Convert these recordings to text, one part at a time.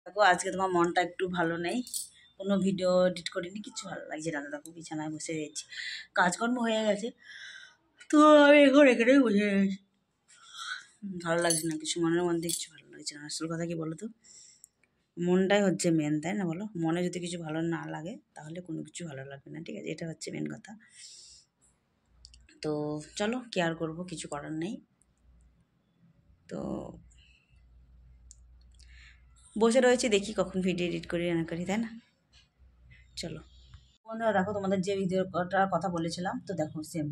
দেখো আজকে তোমার মনটা একটু ভালো নেই, কোনো ভিডিও এডিট করিনি, কিছু ভালো লাগছে না। দেখো বিছানায় বসে রয়েছি, কাজকর্ম হয়ে গেছে, তো আমি এখন এখানেই বসে রয়েছি। ভালো লাগছে না কিছু, মনের মধ্যে কিছু ভালো লাগছে না। আসল কথা কি বলো তো, মনটাই হচ্ছে মেন, তাই না বলো? মনে যদি কিছু ভালো না লাগে তাহলে কোনো কিছু ভালো লাগবে না, ঠিক আছে? এটা হচ্ছে মেন কথা। তো চলো, কি আর করবো, কিছু করার নেই। তো বসে রয়েছি, দেখি কখন ভিডিও এডিট করি না করি, তাই না? চলো বন্ধুরা, দেখো তোমাদের যে ভিডিওটার কথা বলেছিলাম, তো দেখো সেম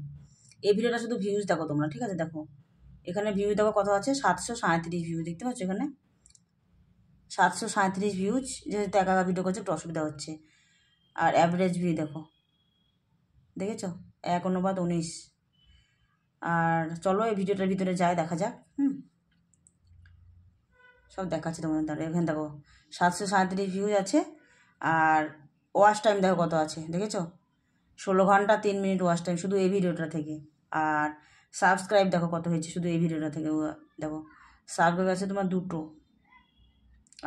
এই ভিডিওটা, শুধু ভিউজ দেখো তোমরা, ঠিক আছে? দেখো এখানে ভিউজ দেখো কত আছে, 737 ভিউ, দেখতে পাচ্ছ এখানে 737 ভিউজ। যেহেতু একা একা ভিডিও করছে একটু অসুবিধা হচ্ছে। আর অ্যাভারেজ ভিউ দেখো, দেখেছো 1:19। আর চলো এই ভিডিওটার ভিতরে যাই, দেখা যাক। সব দেখাচ্ছে তোমাদের দ্বারা। এখানে দেখো 737 ভিউজ আছে। আর ওয়াচ টাইম দেখো কত আছে, দেখেছো 16 ঘন্টা 3 মিনিট ওয়াচ টাইম শুধু এই ভিডিওটা থেকে। আর সাবস্ক্রাইব দেখো কত হয়েছে শুধু এই ভিডিওটা থেকে। দেখো সাবস্ক্রাইব আছে তোমার 2টো।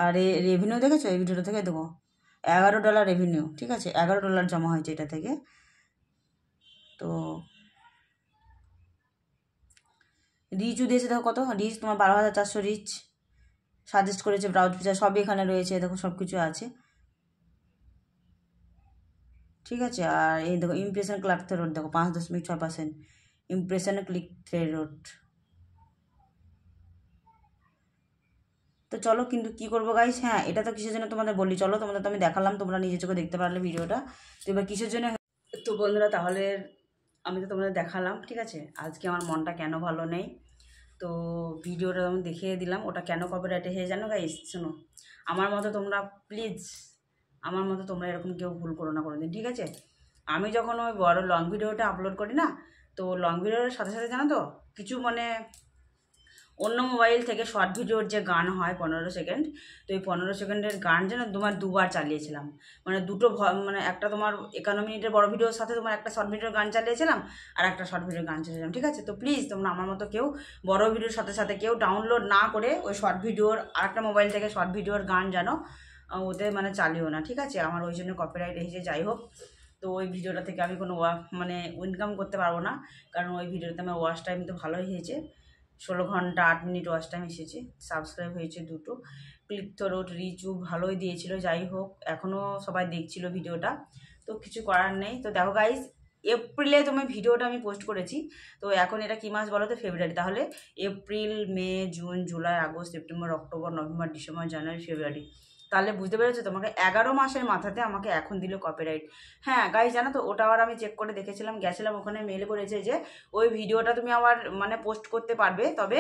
আর রেভিনিউ দেখেছো এই ভিডিওটা থেকে, দেখো $11 রেভিনিউ, ঠিক আছে? $11 জমা হয়েছে এটা থেকে। তো রিচও দিয়েছে দেখো কত রিচ, তোমার 12,400 রিচ। সাজেস্ট করেছে, ব্রাউজ ফিচার সবই এখানে রয়েছে, দেখো সব কিছু আছে, ঠিক আছে? আর এই দেখো ইমপ্রেশন ক্লিক থ্রু রেট দেখো 5.6%। Impression click through rate. তো চলো, কিন্তু কি করবো গাইস, হ্যাঁ এটা তো কিসের জন্য তোমাদের বলি, চলো তোমাদের তো আমি দেখালাম, তোমরা নিজের চোখে দেখতে পারলে ভিডিওটা। তো এবার কিসের জন্য, তো বন্ধুরা তাহলে আমি তো তোমাদের দেখালাম, ঠিক আছে? আজকে আমার মনটা কেন ভালো নেই, তো ভিডিওটা আমি দেখিয়ে দিলাম ওটা কেন কপিরাইট হয়ে, জানো গাইস? শোনো, আমার মতো তোমরা প্লিজ, আমার মতো তোমরা এরকম কেউ ভুল করো না কোনোদিন, ঠিক আছে? আমি যখন ওই বড় লং ভিডিওটা আপলোড করি না, তো লং ভিডিওর সাথে সাথে জানো তো কিছু মানে অন্য মোবাইল থেকে শর্ট ভিডিওর যে গান হয় 15 সেকেন্ড, তো এই 15 সেকেন্ডের গান যেন তোমার দুবার চালিয়েছিলাম। মানে দুটো মানে একটা তোমার 51 মিনিটের বড় ভিডিওর সাথে তোমার একটা শর্ট ভিডিওর গান চালিয়েছিলাম, আর একটা শর্ট ভিডিওর গান চালিয়েছিলাম, ঠিক আছে? তো প্লিজ তোমরা আমার মতো কেউ বড় ভিডিওর সাথে সাথে কেউ ডাউনলোড না করে ওই শর্ট ভিডিওর আরেকটা মোবাইল থেকে শর্ট ভিডিওর গান যেন ওতে মানে চালিও না, ঠিক আছে? আমার ওই জন্য কপিরাইট এসেছে, যাই হোক। তো ওই ভিডিওটা থেকে আমি কোনো মানে ইনকাম করতে পারবো না, কারণ ওই ভিডিওতে আমার ওয়াচ টাইম তো ভালোই হয়েছে, 16 ঘন্টা 8 মিনিট ওয়াচ টাইম এসেছে। সাবস্ক্রাইব হয়েছে 2টো, ক্লিক থ্রু রিচও ভালোই দিয়েছিল, যাই হোক এখনও সবাই দেখছিল ভিডিওটা, তো কিছু করার নেই। তো দেখো গাইজ, এপ্রিলে তোমার ভিডিওটা আমি পোস্ট করেছি, তো এখন এটা কী মাস বলো তো? ফেব্রুয়ারি। তাহলে April, May, June, July, August, September, October, November, December, January, February, তাহলে বুঝতে পেরেছো তোমাকে 11 মাসের মাথাতে আমাকে এখন দিল কপিরাইট। হ্যাঁ গাইজ, জানো তো ওটা আবার আমি চেক করে দেখেছিলাম, গেছিলাম ওখানে, মেল করেছে যে ওই ভিডিওটা তুমি আবার মানে পোস্ট করতে পারবে, তবে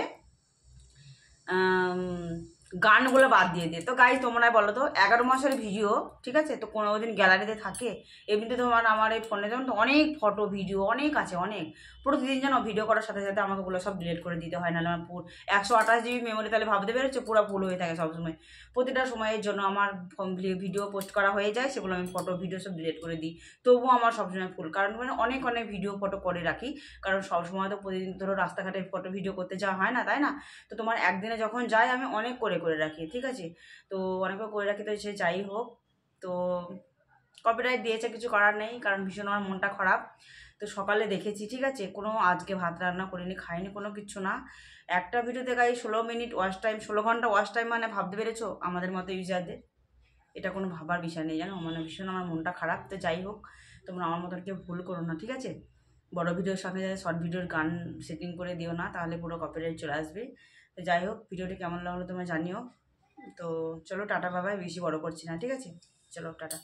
গানগুলো বাদ দিয়ে দিয়ে। তো গাইজ তোমরাই বলো তো, 11 মাসের ভিডিও, ঠিক আছে? তো কোনো দিন গ্যালারিতে থাকে? এমনিতে তোমার আমার এই ফোনে যেমন তো অনেক ফটো ভিডিও অনেক আছে, অনেক, প্রতিদিন যেন ভিডিও করার সাথে সাথে আমাকে ওগুলো সব ডিলিট করে দিতে হয়, নাহলে আমার 128 GB মেমোরি, তাহলে ভাবতে পেরেছো পুরো ফুল হয়ে থাকে সবসময়। প্রতিটা সময়ের জন্য আমার ভিডিও পোস্ট করা হয়ে যায়, সেগুলো আমি ফটো ভিডিও সব ডিলিট করে দিই, তবুও আমার সবসময় ফুল, কারণ মানে অনেক অনেক ভিডিও ফটো করে রাখি, কারণ সবসময় তো প্রতিদিন ধরো রাস্তাঘাটে ফটো ভিডিও করতে যাওয়া হয় না, তাই না? তো তোমার একদিনে যখন যাই আমি অনেক করে করে রাখি, ঠিক আছে? তো অনেক করে রাখি, তো সে যাই হোক। তো কপিরাইট দিয়েছে, কিছু করার নেই, কারণ ভীষণ আমার মনটা খারাপ। তো সকালে দেখেছি, ঠিক আছে, কোনো আজকে ভাত রান্না করিনি, খাইনি, কোনো কিছু না। একটা ভিডিওতে গাই 16 মিনিট ওয়াচ টাইম, 16 ঘন্টা ওয়াচ টাইম, মানে ভাবতে পেরেছো আমাদের মতো ইউজারদের? এটা কোনো ভাবার বিষয় নেই, জানো? মানে ভীষণ আমার মনটা খারাপ। তো যাই হোক, তোমরা আমার মতো কেউ ভুল করো না, ঠিক আছে? বড় ভিডিওর সঙ্গে শর্ট ভিডিওর গান সেটিং করে দিও না, তাহলে পুরো কপিরাইট চলে আসবে। তো যাই হোক, ভিডিওটি কেমন লাগলো তোমরা জানিও। তো চলো টাটা, বাবাই, বেশি বড় করছি না, ঠিক আছে? চলো টাটা।